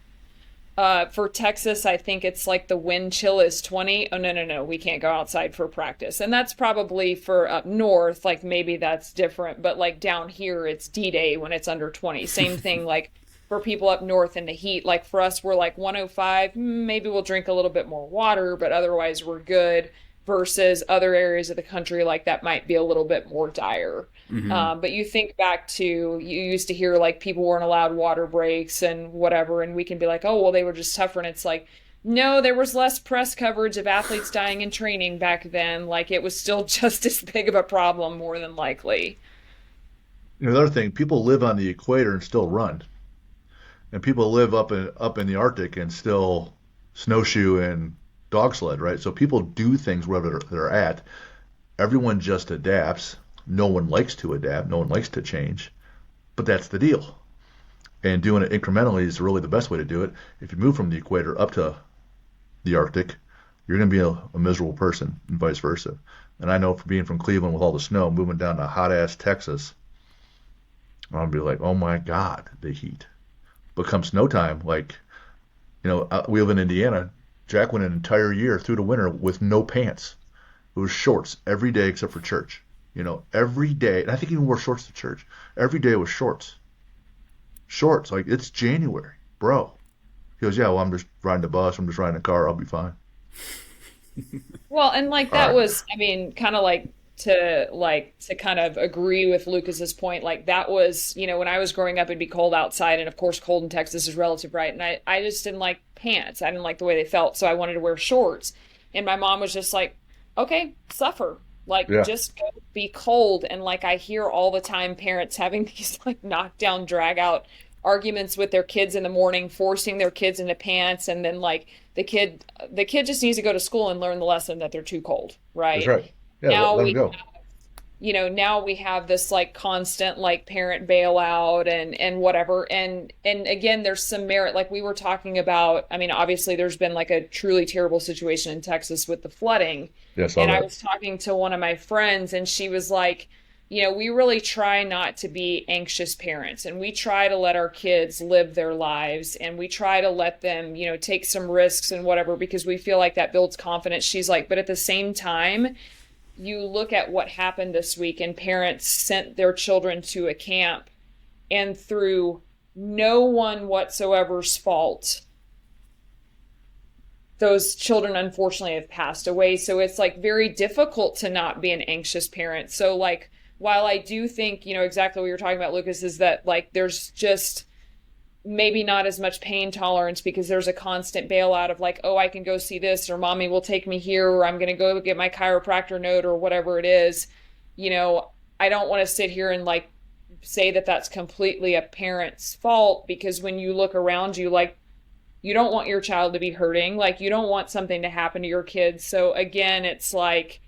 for Texas, I think it's like the wind chill is 20. Oh, no, no, no. We can't go outside for practice. And that's probably for up north. Like maybe that's different. But like down here, it's D-Day when it's under 20. Same thing like for people up north in the heat. Like for us, we're like 105. Maybe we'll drink a little bit more water, but otherwise we're good. Versus other areas of the country, like that might be a little bit more dire. Mm-hmm. But you think back to you used to hear like people weren't allowed water breaks and whatever, and we can be like, oh, well, they were just tougher. And it's like, no, there was less press coverage of athletes dying in training back then. Like it was still just as big of a problem, more than likely. The other thing, people live on the equator and still run, and people live up in the Arctic and still snowshoe and dog sled, right? So people do things wherever they're at. Everyone just adapts. No one likes to adapt. No one likes to change, but that's the deal. And doing it incrementally is really the best way to do it. If you move from the equator up to the Arctic, you're going to be a miserable person, and vice versa. And I know from being from Cleveland with all the snow, moving down to hot ass Texas, I'll be like, oh my God, the heat. But come snow time, like, we live in Indiana. Jack went an entire year through the winter with no pants. It was shorts every day except for church. Every day. And I think he even wore shorts to church. Every day was shorts. shorts. Like, it's January, bro. He goes, yeah, well, I'm just riding the bus. I'm just riding a car. I'll be fine. Well, and like All that right. was, I mean, kind of like to kind of agree with Lucas's point, like that was, when I was growing up, it'd be cold outside, and of course, cold in Texas is relative, right? And I just didn't like pants. I didn't like the way they felt, so I wanted to wear shorts. And my mom was just like, okay, suffer. Like, Yeah, just go be cold. And like I hear all the time parents having these like knockdown, drag out arguments with their kids in the morning, forcing their kids into pants, and then like the kid just needs to go to school and learn the lesson that they're too cold, that's right? right. Yeah, Now let him we go. now we have this like constant like parent bailout and whatever, and again there's some merit, like we were talking about. I mean, obviously there's been like a truly terrible situation in Texas with the flooding, Yeah, I saw and I that. was talking to one of my friends, and she was like, we really try not to be anxious parents, and we try to let our kids live their lives, and we try to let them, take some risks and whatever, because we feel like that builds confidence. She's like, but at the same time, you look at what happened this week, and parents sent their children to a camp, and through no one whatsoever's fault, those children unfortunately have passed away. So it's like very difficult to not be an anxious parent. So like, while I do think, exactly what you're talking about, Lucas, is that like there's just maybe not as much pain tolerance because there's a constant bailout of like, oh, I can go see this, or mommy will take me here, or I'm going to go get my chiropractor note, or whatever it is. I don't want to sit here and like say that that's completely a parent's fault, because when you look around you, like, you don't want your child to be hurting, like you don't want something to happen to your kids. So again, it's like,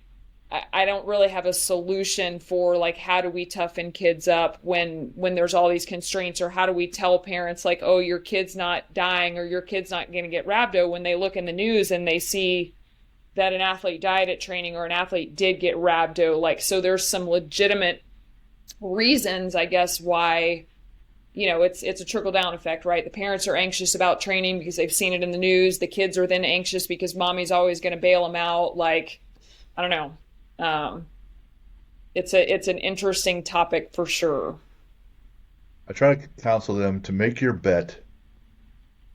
I don't really have a solution for like how do we toughen kids up when there's all these constraints, or how do we tell parents like, oh, your kid's not dying, or your kid's not going to get rhabdo, when they look in the news and they see that an athlete died at training, or an athlete did get rhabdo. Like, so there's some legitimate reasons, I guess, why it's a trickle down effect, right? The parents are anxious about training because they've seen it in the news. The kids are then anxious because mommy's always going to bail them out. Like, I don't know. Um, it's an interesting topic for sure. I try to counsel them to make your bet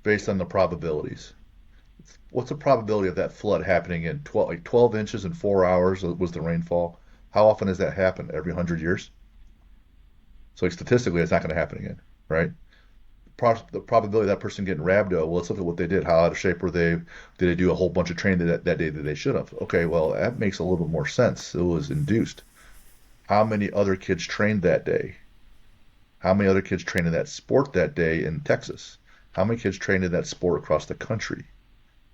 based on the probabilities. What's the probability of that flood happening in 12 inches in 4 hours was the rainfall? How often does that happen? Every 100 years? So like, statistically, it's not going to happen again, right? The probability of that person getting rhabdo, well, let's look at what they did. How out of shape were they? Did they do a whole bunch of training that day that they should have? Okay, well, that makes a little bit more sense. It was induced. How many other kids trained that day? How many other kids trained in that sport that day in Texas? How many kids trained in that sport across the country?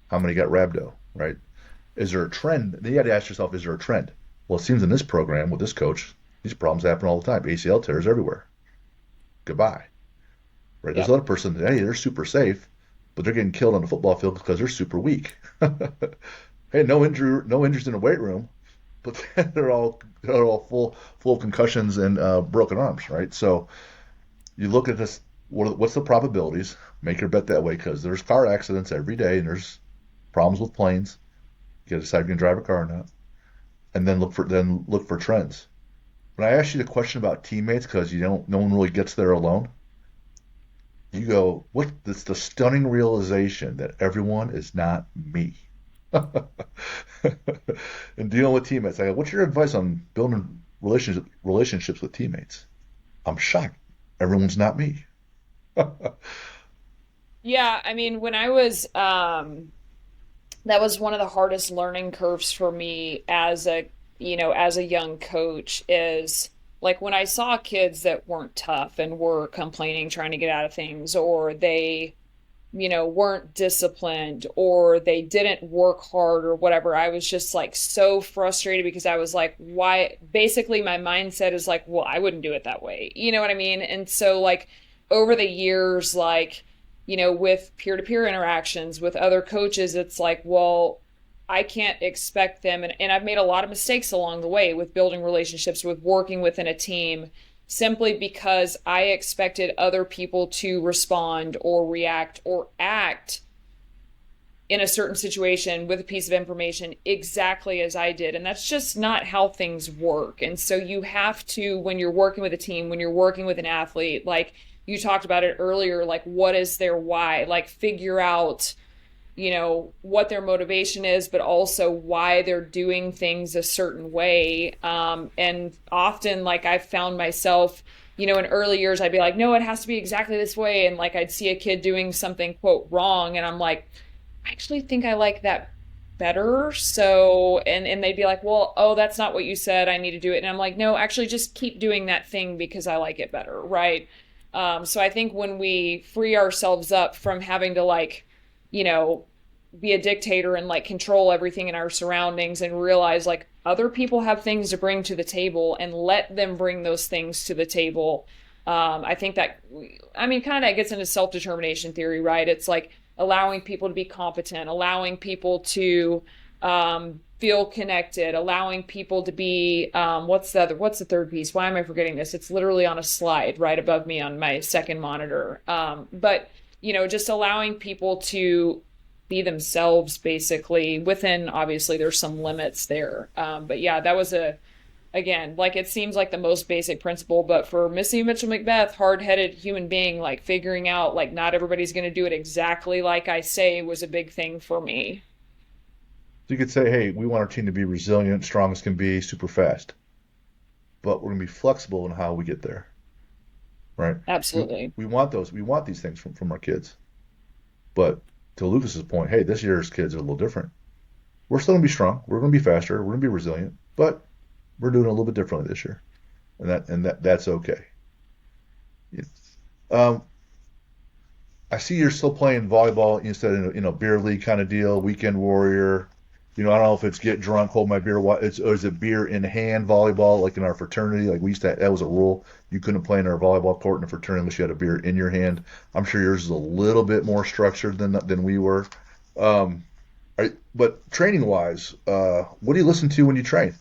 How many got rhabdo, right? Is there a trend? Then you got to ask yourself, is there a trend? Well, it seems in this program with this coach, these problems happen all the time. ACL tears everywhere. Goodbye. Right? This Yep. other person, hey, they're super safe, but they're getting killed on the football field because they're super weak. Hey, no injuries in the weight room, but they're all full of concussions and broken arms, right? So you look at this. What's the probabilities? Make your bet that way, because there's car accidents every day, and there's problems with planes. You got to decide if you can drive a car or not, and then look for trends. When I ask you the question about teammates, because no one really gets there alone, you go, what? It's the stunning realization that everyone is not me. And dealing with teammates, I go, what's your advice on building relationships with teammates? I'm shocked. Everyone's not me. Yeah, I mean, when I was that was one of the hardest learning curves for me as a young coach, is like when I saw kids that weren't tough and were complaining, trying to get out of things, or they, weren't disciplined, or they didn't work hard or whatever. I was just like so frustrated, because I was like, why? Basically, my mindset is like, well, I wouldn't do it that way. You know what I mean? And so, like, over the years, like, with peer to peer interactions with other coaches, it's like, well, I can't expect them. And I've made a lot of mistakes along the way with building relationships, with working within a team, simply because I expected other people to respond or react or act in a certain situation with a piece of information exactly as I did. And that's just not how things work. And so you have to, when you're working with a team, when you're working with an athlete, like, you talked about it earlier, like what is their why? Like figure out, what their motivation is, but also why they're doing things a certain way. And often, like, I've found myself, in early years, I'd be like, no, it has to be exactly this way. And like, I'd see a kid doing something, quote, wrong. And I'm like, I actually think I like that better. So, and they'd be like, well, oh, that's not what you said. I need to do it. And I'm like, no, actually, just keep doing that thing because I like it better. Right. So I think when we free ourselves up from having to like, you know, be a dictator and like control everything in our surroundings and realize like other people have things to bring to the table and let them bring those things to the table. I think that, I mean, kind of that gets into self-determination theory, right? It's like allowing people to be competent, allowing people to feel connected, allowing people to be, what's the third piece? Why am I forgetting this? It's literally on a slide right above me on my second monitor. But, just allowing people to be themselves basically within, obviously there's some limits there. But yeah, that was again, like it seems like the most basic principle, but for Missy Mitchell McBeth, hard-headed human being, like figuring out like not everybody's going to do it exactly like I say was a big thing for me. So you could say, hey, we want our team to be resilient, strong as can be, super fast, but we're going to be flexible in how we get there, right? Absolutely. We want these things from our kids. But to Lucas's point, hey, this year's kids are a little different. We're still going to be strong. We're going to be faster. We're going to be resilient, but we're doing it a little bit differently this year, and that's okay. Um, I see you're still playing volleyball instead of beer league kind of deal, weekend warrior. I don't know if it's get drunk, hold my beer. Or is it beer in hand volleyball like in our fraternity? Like we used to, that was a rule. You couldn't play in our volleyball court in a fraternity unless you had a beer in your hand. I'm sure yours is a little bit more structured than we were. Um, but training wise, what do you listen to when you train?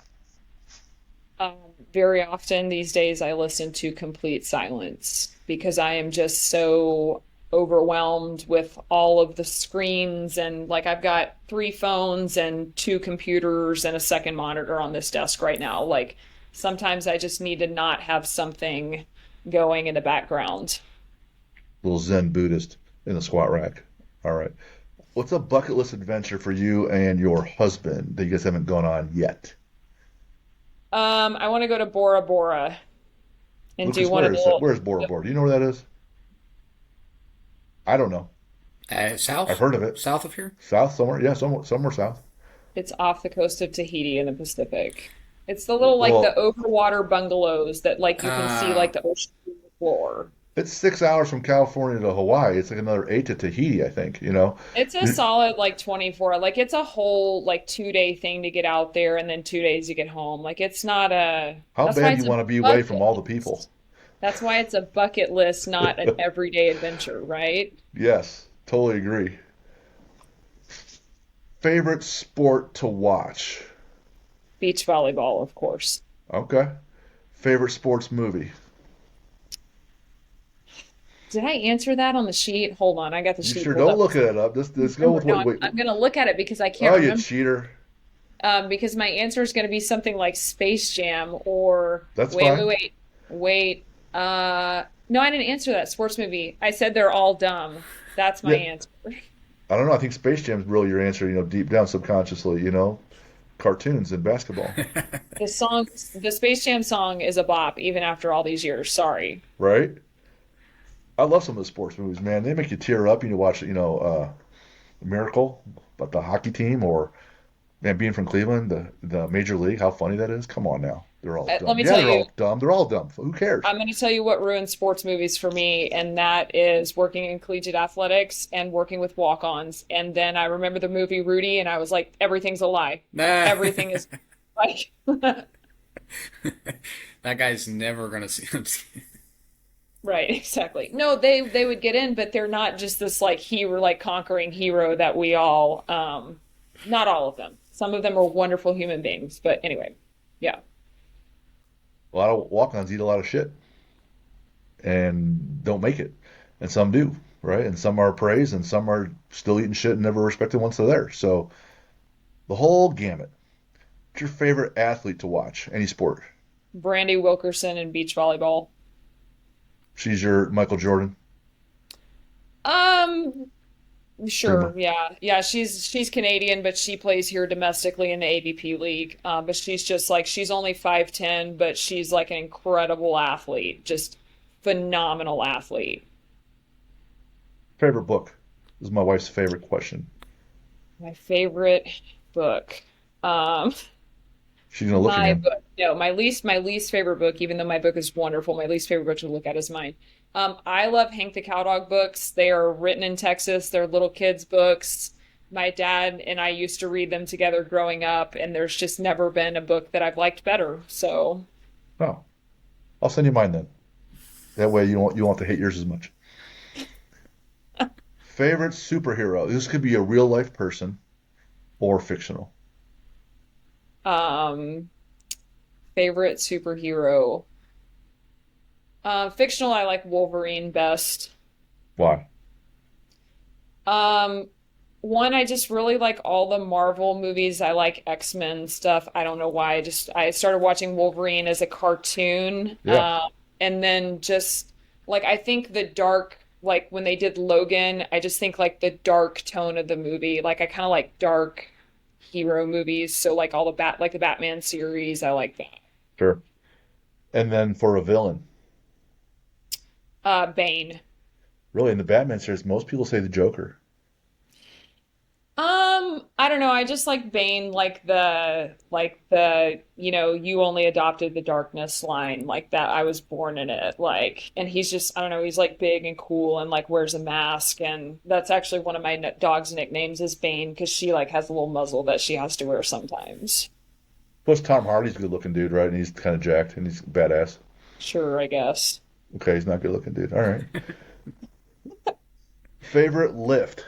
Um, Very often these days, I listen to complete silence because I am just so overwhelmed with all of the screens. And like, I've got three phones and two computers and a second monitor on this desk right now. Like, sometimes I just need to not have something going in the background. Little Zen Buddhist in the squat rack. All right. What's a bucket list adventure for you and your husband that you guys haven't gone on yet? I want to go to Bora Bora and do Lucas, one where of is that? the, Where's Bora Bora? Do you know where that is? I don't know. I've South, heard of it. south of here. South somewhere? Yeah, somewhere south. it's off the coast of Tahiti in the Pacific. It's the little like the Well, overwater bungalows that like you can see Uh, like the ocean from the floor. it's 6 hours from California to Hawaii. It's like another eight to Tahiti, I think. It's a solid like 24. Like it's a whole like 2 day thing to get out there and then 2 days to get home. Like it's not a How that's why bad do it's you a want to be away from bucket all the people? list. That's why it's a bucket list, not an everyday adventure, right? Yes, totally agree. Favorite sport to watch? Beach volleyball, of course. Okay. Favorite sports movie? Did I answer that on the sheet? Hold on, I got the You sheet sure pulled don't up. look it up. Let's go Remember, with no, what. Wait. I'm gonna look at it because I can't Oh, you remember. cheater. Because my answer is gonna be something like Space Jam or That's wait, wait, fine. wait, wait. No, I didn't answer that sports movie. I said they're all dumb. That's my Yeah, answer. I don't know. I think Space Jam's really your answer. Deep down subconsciously. Cartoons and basketball, The Space Jam song is a bop even after all these years. Sorry. right? I love some of the sports movies, man. They make you tear up. You watch, Miracle about the hockey team, or man, being from Cleveland, the Major League. How funny that is! Come on now, they're all Let dumb. me Yeah, tell they're you, all dumb. They're all dumb. Who cares? I'm going to tell you what ruins sports movies for me, and that is working in collegiate athletics and working with walk-ons. And then I remember the movie Rudy, and I was like, everything's a lie. Nah, Everything is like, that guy's never gonna see. right, exactly. No, they would get in, but they're not just this like hero, like conquering hero that we all, not all of them. Some of them are wonderful human beings, but anyway, yeah. A lot of walk-ons eat a lot of shit and don't make it, and some do, right? And some are praised, and some are still eating shit and never respected once they're there. So the whole gamut. What's your favorite athlete to watch? Any sport? Brandy Wilkerson and beach volleyball. She's your Michael Jordan, Um, pretty much. sure, yeah. Yeah, she's Canadian, but she plays here domestically in the AVP league. But she's just like she's only 5'10", but she's like an incredible athlete, just phenomenal athlete. Favorite book? This is my wife's favorite question. My favorite book. Um, She's gonna look my again. book. No, my least favorite book, even though my book is wonderful, my least favorite book to look at is mine. I love Hank the Cowdog books. They are written in Texas. They're little kids' books. My dad and I used to read them together growing up, and there's just never been a book that I've liked better. So, Oh, I'll send you mine then. That way you won't have to hate yours as much. Favorite superhero? This could be a real life person or fictional. um, favorite superhero. Fictional, I like Wolverine best. Why? Um, One, I just really like all the Marvel movies. I like X-Men stuff. I don't know why. I started watching Wolverine as a cartoon. Yeah, And then just like I think the dark like when they did Logan, I just think like the dark tone of the movie. Like I kind of like dark hero movies. So like all the Batman series, I like that. sure. And then for a villain, Bane. really in the Batman series, most people say the Joker. I don't know. I just like Bane, you only adopted the darkness line, like that. I was born in it, like, and he's just, I don't know. He's like big and cool, and like wears a mask, and that's actually one of my dog's nicknames is Bane because she like has a little muzzle that she has to wear sometimes. Plus, Tom Hardy's a good looking dude, right? And he's kind of jacked and he's badass. Sure, I guess. Okay, he's not good looking dude. All right. Favorite lift?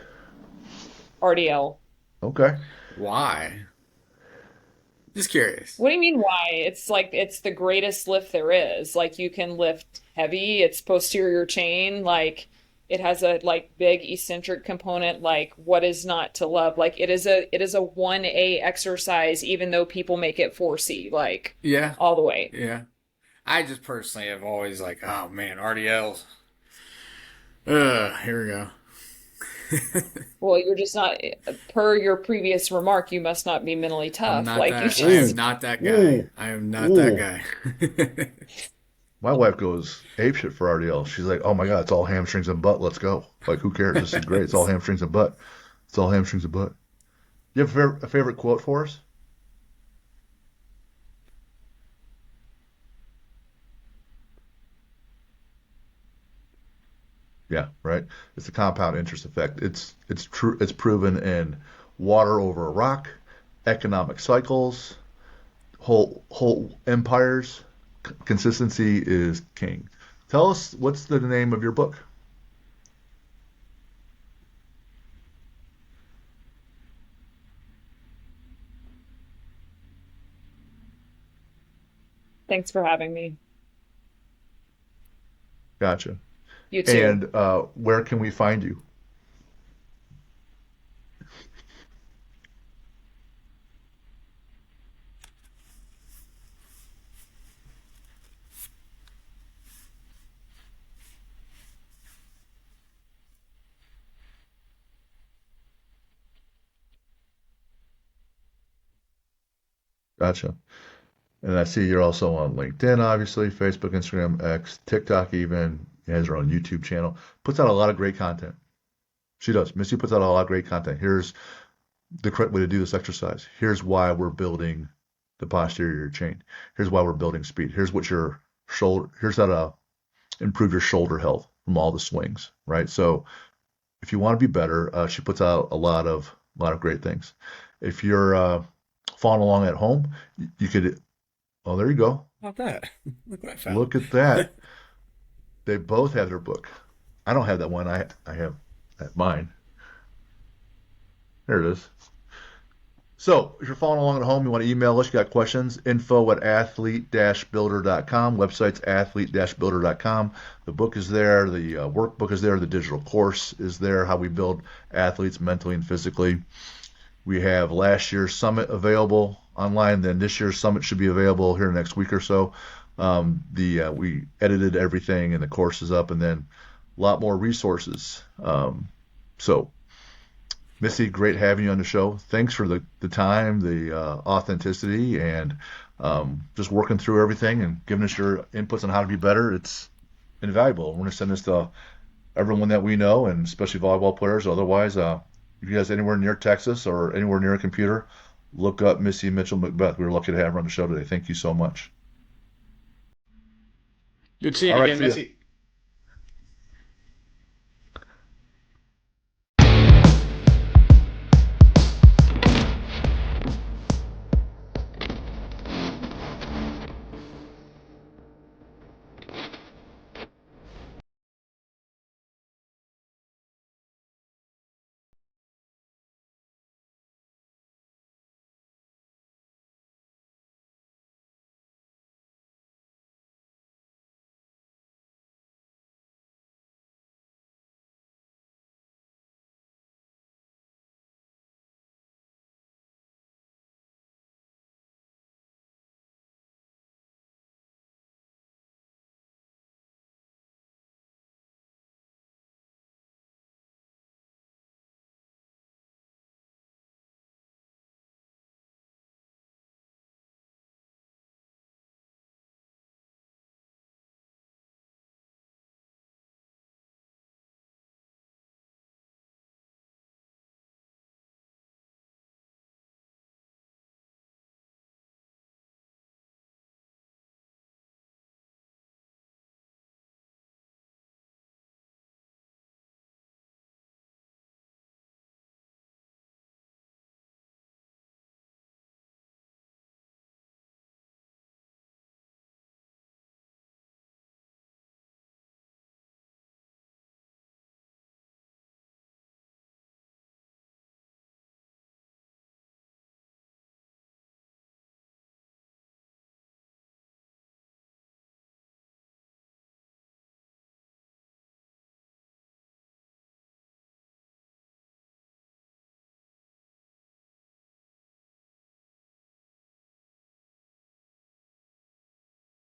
RDL. Okay. Why? Just curious. What do you mean why? It's like it's the greatest lift there is. Like you can lift heavy, it's posterior chain, like it has a like big eccentric component, like what is not to love? Like it is a 1A exercise even though people make it 4C, like Yeah, all the way. yeah. I just personally have always like, oh man, RDLs. Ugh, here we go. Well, you're just not per your previous remark, you must not be mentally I'm tough. not Like you that. I am just Ooh, not that guy. ooh, I am not that ooh. guy. My wife goes apeshit for RDL. She's like, "Oh my God, it's all hamstrings and butt. Let's go. Like, who cares? This is great. It's all hamstrings and butt. It's all hamstrings and butt." You have a favorite quote for us? Yeah, right. It's the compound interest effect. It's true. It's proven in water over a rock, economic cycles, whole empires. Consistency is king. Tell us what's the name of your book? thanks for having me. Gotcha. You too. And where can we find you? Gotcha. And I see you're also on LinkedIn, obviously, Facebook, Instagram, X, TikTok, even. He has her own YouTube channel. Puts out a lot of great content. She does. Missy puts out a lot of great content. Here's the correct way to do this exercise. Here's why we're building the posterior chain. Here's why we're building speed. Here's what your shoulder. Here's how to improve your shoulder health from all the swings. Right. So if you want to be better, she puts out a lot of great things. If you're following along at home, you could. Oh, there you go. How about that? Look what I found. Look at that. They both have their book. I don't have that one. I have at mine. There it is. So if you're following along at home, you want to email us, you got questions, info@athlete-builder.com. Website's athlete-builder.com. The book is there. The workbook is there. The digital course is there, how we build athletes mentally and physically. We have last year's summit available online. Then this year's summit should be available here next week or so. We edited everything and the course is up, and then a lot more resources. So, Missy, great having you on the show. Thanks for the time, the authenticity, and just working through everything and giving us your inputs on how to be better. It's invaluable. We're going to send this to everyone that we know, and especially volleyball players. Otherwise, if you guys anywhere near Texas or anywhere near a computer, look up Missy Mitchell McBeth. We were lucky to have her on the show today. Thank you so much. Good seeing All you right, again, see ya. Missy.